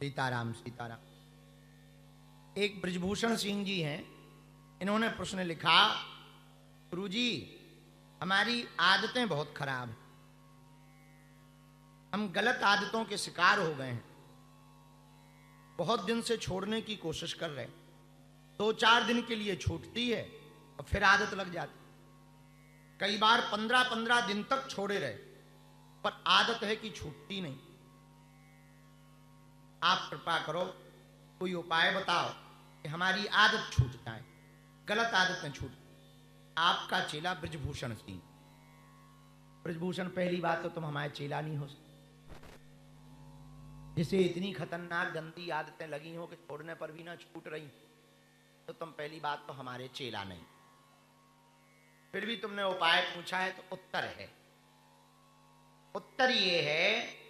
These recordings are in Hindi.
सीताराम सीताराम। एक ब्रजभूषण सिंह जी हैं, इन्होंने प्रश्न लिखा, गुरुजी हमारी आदतें बहुत खराब हैं, हम गलत आदतों के शिकार हो गए हैं, बहुत दिन से छोड़ने की कोशिश कर रहे हैं, 2-4 दिन के लिए छूटती है और फिर आदत लग जाती, कई बार 15-15 दिन तक छोड़े रहे पर आदत है कि छूटती नहीं। आप कृपा करो कोई उपाय बताओ कि हमारी आदत छूट जाए, गलत आदतें छूट। आपका चेला ब्रजभूषण सिंह। ब्रजभूषण, पहली बात तो तुम हमारे चेला नहीं हो सकते, जिसे इतनी खतरनाक गंदी आदतें लगी हो कि छोड़ने पर भी ना छूट रही, तो तुम पहली बात तो हमारे चेला नहीं। फिर भी तुमने उपाय पूछा है तो उत्तर है, उत्तर ये है,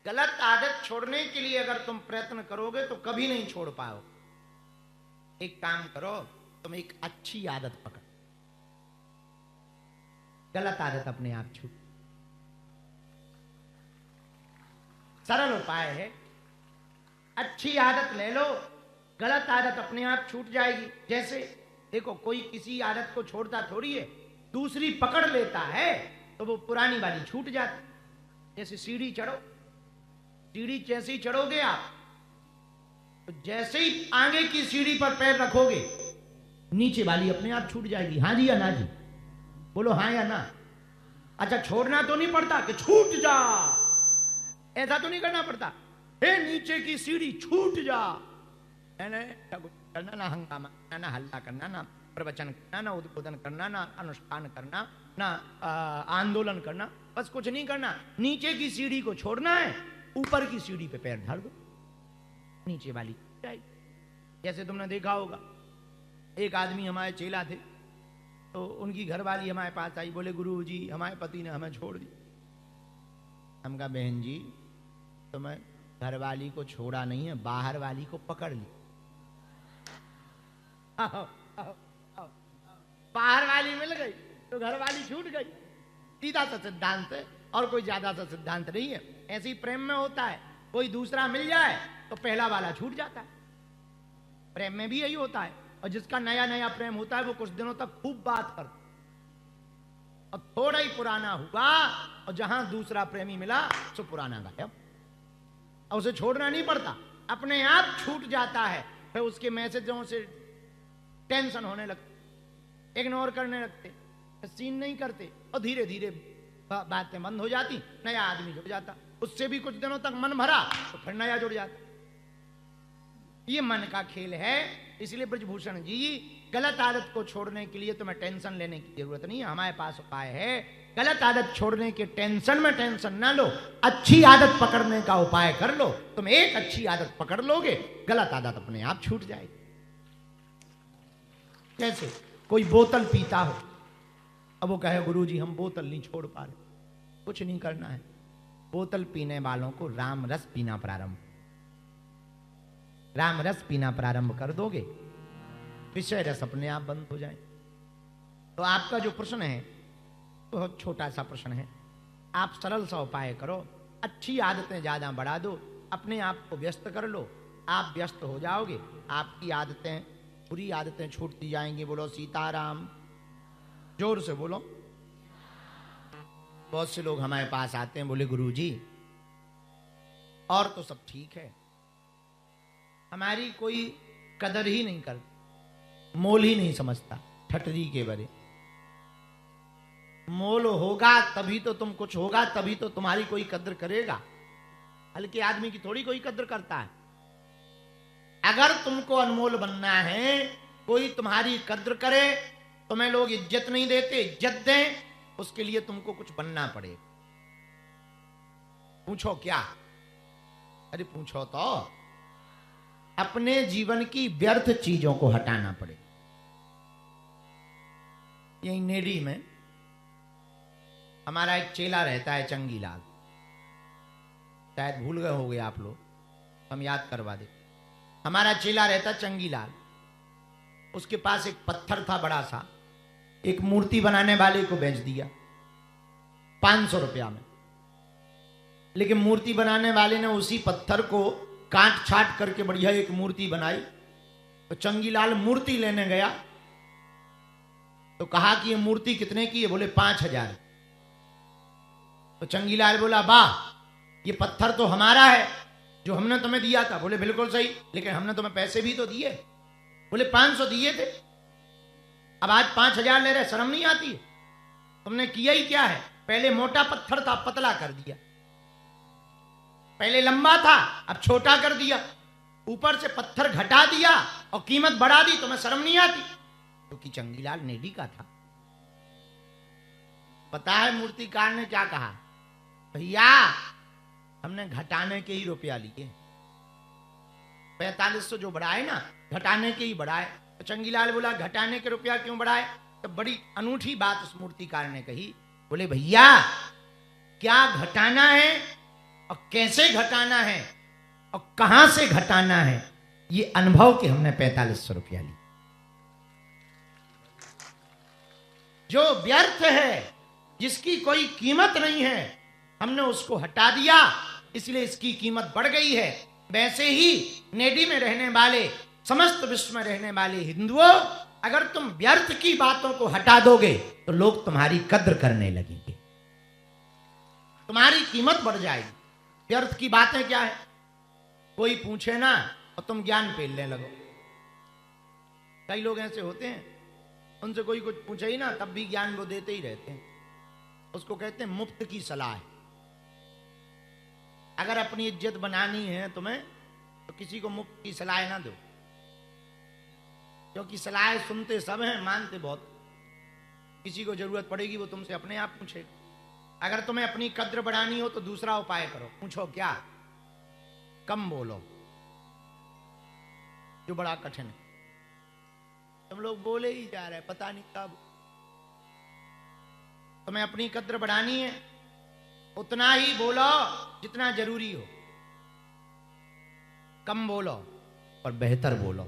गलत आदत छोड़ने के लिए अगर तुम प्रयत्न करोगे तो कभी नहीं छोड़ पाओ। एक काम करो, तुम एक अच्छी आदत पकड़ो, गलत आदत अपने आप छूट। सरल उपाय है, अच्छी आदत ले लो, गलत आदत अपने आप छूट जाएगी। जैसे देखो, कोई किसी आदत को छोड़ता थोड़ी है, दूसरी पकड़ लेता है तो वो पुरानी वाली छूट जाती। जैसे सीढ़ी चढ़ो, सीढ़ी जैसे ही चढ़ोगे आप, तो जैसे ही आगे की सीढ़ी पर पैर रखोगे नीचे वाली अपने आप छूट जाएगी। हाँ जी या ना जी? बोलो हाँ या ना। अच्छा, छोड़ना तो नहीं पड़ता कि छूट जा, ऐसा तो नहीं करना पड़ता, हे नीचे की सीढ़ी छूट जा। करना ना हंगामा करना, ना हल्ला करना, ना प्रवचन करना, ना उद्बोधन करना, ना अनुष्ठान करना, ना आंदोलन करना, बस कुछ नहीं करना। नीचे की सीढ़ी को छोड़ना है, ऊपर की सीढ़ी पे पैर धर दो, नीचे वाली जाएगी। जैसे तुमने देखा होगा, एक आदमी हमारे चेला थे, तो उनकी घरवाली हमारे पास आई, बोले गुरुजी हमारे पति ने हमें छोड़ दी। हम कहा बहन जी, तुम्हें घरवाली को छोड़ा नहीं है, बाहर वाली को पकड़ ली। बाहर वाली मिल गई तो घरवाली छूट गई। सीधा सा सिद्धांत है और कोई ज्यादा सा सिद्धांत नहीं है। ऐसे ही प्रेम में होता है, कोई दूसरा मिल जाए तो पहला वाला छूट जाता है। प्रेम में भी यही होता है, और जिसका नया नया प्रेम होता है वो कुछ दिनों तक खूब बात करता, और थोड़ा ही पुराना हुआ और जहां दूसरा प्रेमी मिला तो पुराना गायब, और उसे छोड़ना नहीं पड़ता, अपने आप छूट जाता है। फिर उसके मैसेजों से टेंशन होने लगती, इग्नोर करने लगते, सीन नहीं करते, और धीरे धीरे बातें बंद हो जाती, नया आदमी जुड़ जाता, उससे भी कुछ दिनों तक मन भरा तो फिर नया जुड़ जाता। ये मन का खेल है। इसलिए ब्रजभूषण जी, गलत आदत को छोड़ने के लिए तुम्हें टेंशन लेने की जरूरत नहीं है, हमारे पास उपाय है। गलत आदत छोड़ने के टेंशन में टेंशन ना लो, अच्छी आदत पकड़ने का उपाय कर लो। तुम एक अच्छी आदत पकड़ लोगे, गलत आदत अपने आप छूट जाएगी। जैसे कोई बोतल पीता हो, अब वो कहे गुरुजी हम बोतल नहीं छोड़ पा रहे, कुछ नहीं करना है, बोतल पीने वालों को राम रस पीना प्रारंभ, राम रस पीना प्रारंभ कर दोगे, विषय रस अपने आप बंद हो जाए। तो आपका जो प्रश्न है बहुत छोटा सा प्रश्न है, आप सरल सा उपाय करो, अच्छी आदतें ज्यादा बढ़ा दो, अपने आप को व्यस्त कर लो, आप व्यस्त हो जाओगे, आपकी आदतें, बुरी आदतें छूटती जाएंगी। बोलो सीताराम, जोर से बोलो। बहुत से लोग हमारे पास आते हैं, बोले गुरुजी और तो सब ठीक है, हमारी कोई कदर ही नहीं करता, मोल ही नहीं समझता, ठटरी के बरे। मोल होगा तभी तो तुम कुछ होगा, तभी तो तुम्हारी कोई कदर करेगा, हल्के आदमी की थोड़ी कोई कदर करता है। अगर तुमको अनमोल बनना है, कोई तुम्हारी कद्र करे, तुम्हें लोग इज्जत नहीं देते, इज्जत दें, उसके लिए तुमको कुछ बनना पड़ेगा। पूछो क्या? अरे पूछो तो, अपने जीवन की व्यर्थ चीजों को हटाना पड़ेगा। यही नेडी में हमारा एक चेला रहता है, चंगीलाल, शायद भूल गए होंगे आप लोग, हम याद करवा दे। हमारा चेला रहता चंगीलाल, उसके पास एक पत्थर था बड़ा सा, एक मूर्ति बनाने वाले को बेच दिया 500 रुपया में। लेकिन मूर्ति बनाने वाले ने उसी पत्थर को काट छाट करके बढ़िया एक मूर्ति बनाई। तो चंगीलाल मूर्ति लेने गया तो कहा कि ये मूर्ति कितने की है? बोले 5,000। तो चंगीलाल बोला, वाह, ये पत्थर तो हमारा है जो हमने तुम्हें दिया था। बोले बिल्कुल सही, लेकिन हमने तुम्हें पैसे भी तो दिए। बोले 500 दिए थे, अब आज 5,000 ले रहे, शर्म नहीं आती? तुमने किया ही क्या है? पहले मोटा पत्थर था, पतला कर दिया। पहले लंबा था, अब छोटा कर दिया। ऊपर से पत्थर घटा दिया और कीमत बढ़ा दी। तुम्हें शर्म नहीं आती? क्योंकि चंगीलाल नेडी का था। पता है मूर्तिकार ने क्या कहा? भैया, हमने घटाने के ही रुपया लिए, 4500 जो बढ़ाए ना, घटाने के ही बढ़ाए। तो चंगीलाल बोला, घटाने के रुपया क्यों बढ़ाए? तो बड़ी अनूठी बात उस मूर्तिकार ने कही। बोले भैया, क्या घटाना है और कैसे घटाना है और कहां से घटाना है, ये अनुभव के हमने 4500 रुपया लिए। जो व्यर्थ है, जिसकी कोई कीमत नहीं है, हमने उसको हटा दिया, इसलिए इसकी कीमत बढ़ गई है। वैसे ही नेडी में रहने वाले, समस्त विश्व में रहने वाले हिंदुओं, अगर तुम व्यर्थ की बातों को हटा दोगे तो लोग तुम्हारी कद्र करने लगेंगे, तुम्हारी कीमत बढ़ जाएगी। व्यर्थ की बातें क्या है? कोई पूछे ना और तुम ज्ञान पेलने लगो। कई लोग ऐसे होते हैं, उनसे कोई कुछ पूछे ही ना, तब भी ज्ञान वो देते ही रहते हैं। उसको कहते हैं मुफ्त की सलाह। अगर अपनी इज्जत बनानी है तुम्हें, तो किसी को मुफ्त की सलाह ना दो, क्योंकि सलाह सुनते सब हैं, मानते बहुत। किसी को जरूरत पड़ेगी वो तुमसे अपने आप पूछेगा। अगर तुम्हें अपनी कद्र बढ़ानी हो तो दूसरा उपाय करो। पूछो क्या? कम बोलो, जो बड़ा कठिन है। तुम लोग बोले ही जा रहे, पता नहीं कब। तुम्हें अपनी कद्र बढ़ानी है, उतना ही बोलो जितना जरूरी हो। कम बोलो और बेहतर बोलो।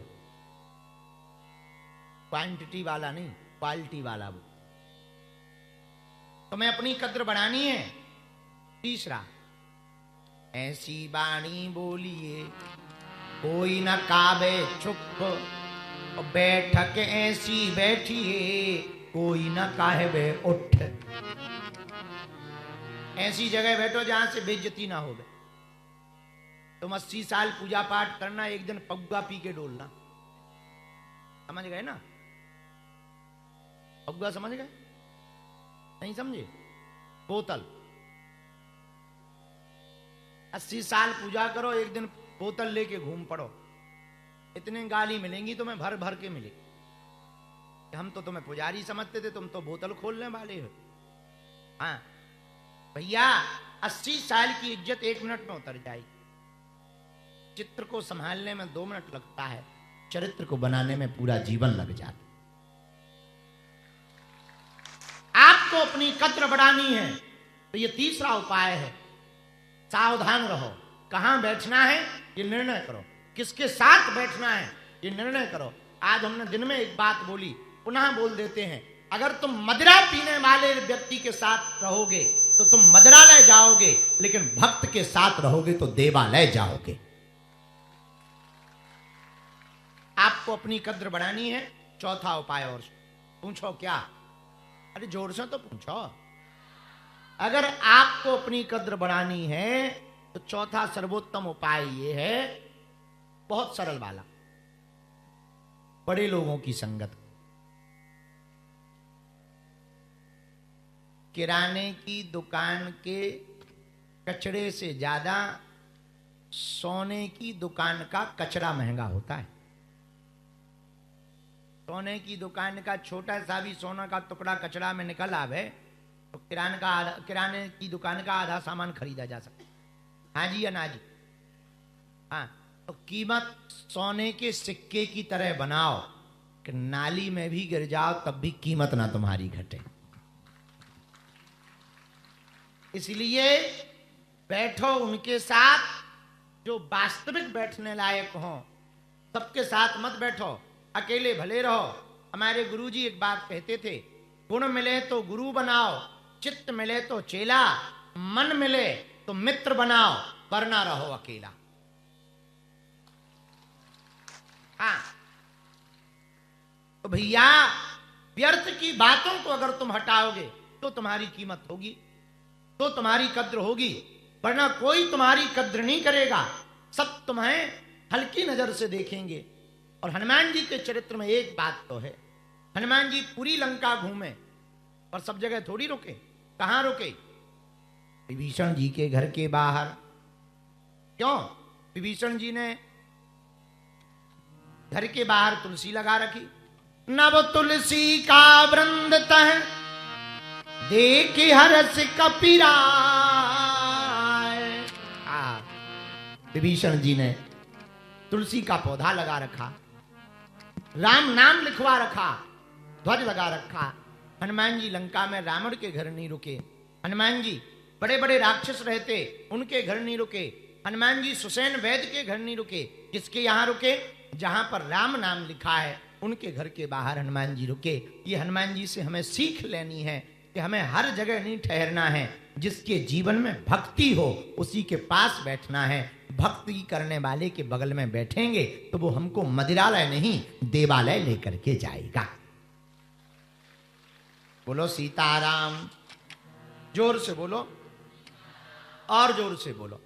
क्वांटिटी वाला नहीं, क्वालिटी वाला बोलो। तुम्हें अपनी कद्र बढ़ानी है। तीसरा, ऐसी वाणी बोलिए कोई न काबे चुप, और बैठक ऐसी बैठिए कोई न काहे उठ। ऐसी जगह बैठो जहां से बेइज्जती ना हो। तुम 80 साल पूजा पाठ करना, एक दिन पगुआ पी के डोलना। समझ गए ना? पगुआ समझ गए? नहीं समझे? बोतल। 80 साल पूजा करो, एक दिन बोतल लेके घूम पड़ो, इतने गाली मिलेंगी तुम्हें, भर भर के मिलेगी। हम तो तुम्हें पुजारी समझते थे, तुम तो बोतल खोलने वाले हो। हाँ भैया, 80 साल की इज्जत 1 मिनट में उतर जाएगी। चित्र को संभालने में 2 मिनट लगता है, चरित्र को बनाने में पूरा जीवन लग जाता। आपको अपनी कद्र बढ़ानी है तो ये तीसरा उपाय है। सावधान रहो। कहां बैठना है ये निर्णय करो, किसके साथ बैठना है ये निर्णय करो। आज हमने दिन में एक बात बोली, पुनः बोल देते हैं। अगर तुम मदिरा पीने वाले व्यक्ति के साथ रहोगे तो तुम मदिरालय जाओगे, लेकिन भक्त के साथ रहोगे तो देवालय जाओगे। आपको अपनी कद्र बढ़ानी है। चौथा उपाय और पूछो क्या? अरे जोर से तो पूछो। अगर आपको अपनी कद्र बढ़ानी है तो चौथा सर्वोत्तम उपाय ये है, बहुत सरल वाला, बड़े लोगों की संगत। किराने की दुकान के कचड़े से ज्यादा सोने की दुकान का कचरा महंगा होता है। सोने की दुकान का छोटा सा भी सोना का टुकड़ा कचरा में निकल आवे तो किराने की दुकान का आधा सामान खरीदा जा सकता है। हाँ जी या ना जी? हाँ, तो कीमत सोने के सिक्के की तरह बनाओ कि नाली में भी गिर जाओ तब भी कीमत ना तुम्हारी घटे। इसलिए बैठो उनके साथ जो वास्तविक बैठने लायक हो। सबके साथ मत बैठो, अकेले भले रहो। हमारे गुरुजी एक बात कहते थे, गुण मिले तो गुरु बनाओ, चित्त मिले तो चेला, मन मिले तो मित्र बनाओ, वरना रहो अकेला। हाँ, तो भैया व्यर्थ की बातों को अगर तुम हटाओगे तो तुम्हारी कीमत होगी, तो तुम्हारी कद्र होगी, वरना कोई तुम्हारी कद्र नहीं करेगा। सब तुम्हें हल्की नजर से देखेंगे। और हनुमान जी के चरित्र में एक बात तो है, हनुमान जी पूरी लंका घूमे पर सब जगह थोड़ी रुके। कहां रुके? विभीषण जी के घर के बाहर। क्यों? विभीषण जी ने घर के बाहर तुलसी लगा रखी। नव तुलसी का वृंद तह देखे हरस कपिराय। विभीषण जी ने तुलसी का पौधा लगा रखा, राम नाम लिखवा रखा, ध्वज लगा रखा। हनुमान जी लंका में रावण के घर नहीं रुके। हनुमान जी बड़े बड़े राक्षस रहते, उनके घर नहीं रुके। हनुमान जी सुसैन वैद्य के घर नहीं रुके। किसके यहां रुके? जहां पर राम नाम लिखा है उनके घर के बाहर हनुमान जी रुके। ये हनुमान जी से हमें सीख लेनी है कि हमें हर जगह नहीं ठहरना है। जिसके जीवन में भक्ति हो उसी के पास बैठना है। भक्ति करने वाले के बगल में बैठेंगे तो वो हमको मदिरालय नहीं देवालय लेकर के जाएगा। बोलो सीताराम। जोर से बोलो और जोर से बोलो।